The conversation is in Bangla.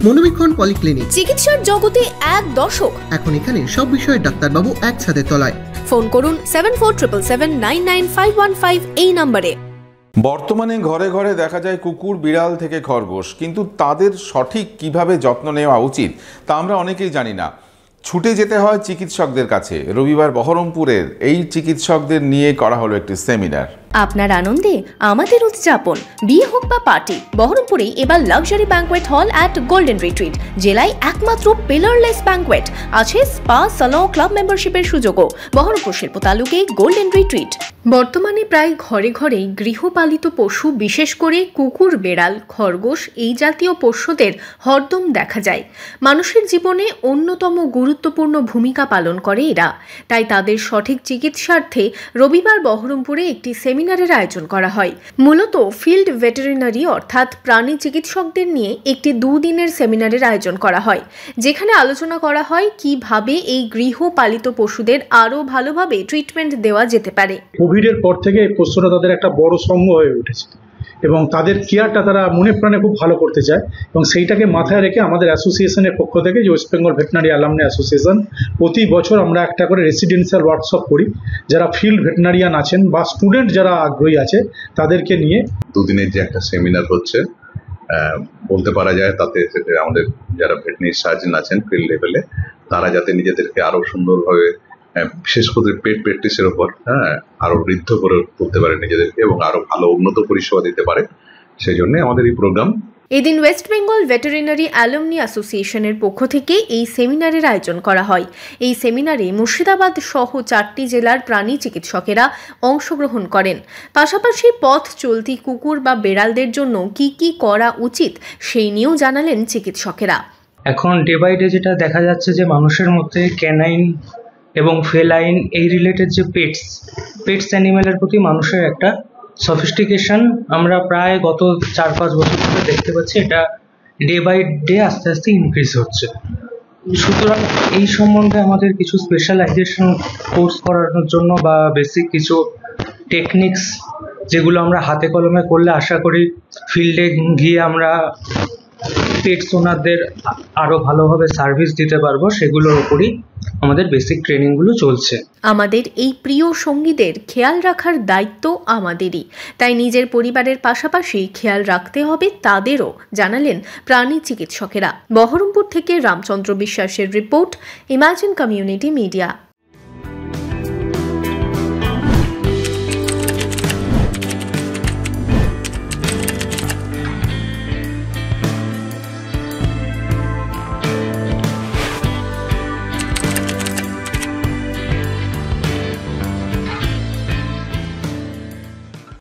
মনোবীক্ষণ পলিক্লিনিক, চিকিৎসার জগতে এক দশক। এখন এখানে সব বিষয়ে ডাক্তারবাবু একসাথে তলায়। ফোন করুন 7477999515 এই নম্বরে। বর্তমানে ঘরে ঘরে দেখা যায় কুকুর, বিড়াল থেকে খরগোশ, কিন্তু তাদের সঠিক কিভাবে যত্ন নেওয়া উচিত তা আমরা অনেকেই জানি না। ছুটে যেতে হয় চিকিৎসকদের কাছে। রবিবার বহরমপুরের এই চিকিৎসকদের নিয়ে করা হলো একটি সেমিনার। আপনার আনন্দে আমাদের উদযাপন। বিয়ে হোক বা পার্টি, বহরমপুরে এবার luxury banquet hall at golden retreat. জেলায় একমাত্র পিলারলেস ব্যাঙ্কোয়েট, আছে স্পা, সালন, ক্লাব মেম্বারশিপের সুযোগও। বহরমপুর শিল্প তালুকে গোল্ডেন রিট্রিট। বর্তমানে প্রায় ঘরে ঘরেই গৃহপালিত পশু, বিশেষ করে কুকুর, বেড়াল, খরগোশ এই জাতীয় পোষ্যদের হরদম দেখা যায়। মানুষের জীবনে অন্যতম গুরুত্বপূর্ণ ভূমিকা পালন করে এরা। তাই তাদের সঠিক চিকিৎসার্থে রবিবার বহরমপুরে একটি সেমিনারের আয়োজন করা হয়। মূলত ফিল্ড ভেটেরিনারি অর্থাৎ প্রাণী চিকিৎসকদের নিয়ে একটি দুদিনের সেমিনারের আয়োজন করা হয়, যেখানে আলোচনা করা হয় কিভাবে এই গৃহপালিত পশুদের আরও ভালোভাবে ট্রিটমেন্ট দেওয়া যেতে পারে। কোভিডের পর থেকে এই পোষ্যরা তাদের একটা বড় সঙ্গ হয়ে উঠেছে এবং তাদের কেয়ারটা তারা মনে প্রাণে খুব ভালো করতে চায়, এবং সেইটাকে মাথায় রেখে আমাদের অ্যাসোসিয়েশনের পক্ষ থেকে, যে West Bengal veterinary alumni association, প্রতি বছর আমরা একটা করে রেসিডেন্সিয়াল ওয়ার্কশপ করি। যারা ফিল্ড ভেটেরিনারিয়ান আছেন বা স্টুডেন্ট যারা আগ্রহী আছে তাদেরকে নিয়ে দুদিনের যে একটা সেমিনার হচ্ছে, বলতে পারা যায় তাতে আমাদের যারা ভেটেরিনারি সার্জন আছেন ফিল্ড লেভেলে, তারা যাতে নিজেদেরকে আরো সুন্দরভাবে, বিশেষ করে পেট প্র্যাকটিসের উপর আরো বৃদ্ধ করে তুলতে পারে নিজেদেরকে এবং আরো ভালো উন্নত পরিষেবা দিতে পারে, সেই জন্য আমাদের এই প্রোগ্রাম। এদিন ওয়েস্ট বেঙ্গল ভেটেরিনারি অ্যালামনি অ্যাসোসিয়েশনের পক্ষ থেকে এই সেমিনারের আয়োজন করা হয়। এই সেমিনারে মুর্শিদাবাদ সহ 4টি জেলার প্রাণী চিকিৎসকেরা অংশগ্রহণ করেন। পাশাপাশি পথ চলতি কুকুর বা বেড়ালদের জন্য কি কি করা উচিত সেই নিয়েও জানালেন চিকিৎসকেরা। এখন ডে বাই ডে যেটা দেখা যাচ্ছে যে মানুষের মধ্যে ক্যানাইন এবং ফেলাইন এই রিলেটেড যে পেটস অ্যানিমেলের প্রতি মানুষের একটা সফিস্টিকেশন আমরা প্রায় গত 4-5 বছর ধরে দেখতে পাচ্ছি। এটা ডে বাই ডে আস্তে আস্তে ইনক্রিজ হচ্ছে। সুতরাং এই সম্বন্ধে আমাদের কিছু স্পেশালাইজেশন কোর্স করানোর জন্য বা বেসিক কিছু টেকনিক্স যেগুলো আমরা হাতে কলমে করলে আশা করি ফিল্ডে গিয়ে আমরা পেটস ওনারদের আরো ভালোভাবে সার্ভিস দিতে পারবো, সেগুলোর উপরই আমাদের বেসিক ট্রেনিংগুলো চলছে। আমাদের এই প্রিয় সঙ্গীদের খেয়াল রাখার দায়িত্ব আমাদেরই, তাই নিজের পরিবারের পাশাপাশি খেয়াল রাখতে হবে তাদেরও, জানালেন প্রাণী চিকিৎসকেরা। বহরমপুর থেকে রামচন্দ্র বিশ্বাসের রিপোর্ট, ইমাজিন কমিউনিটি মিডিয়া।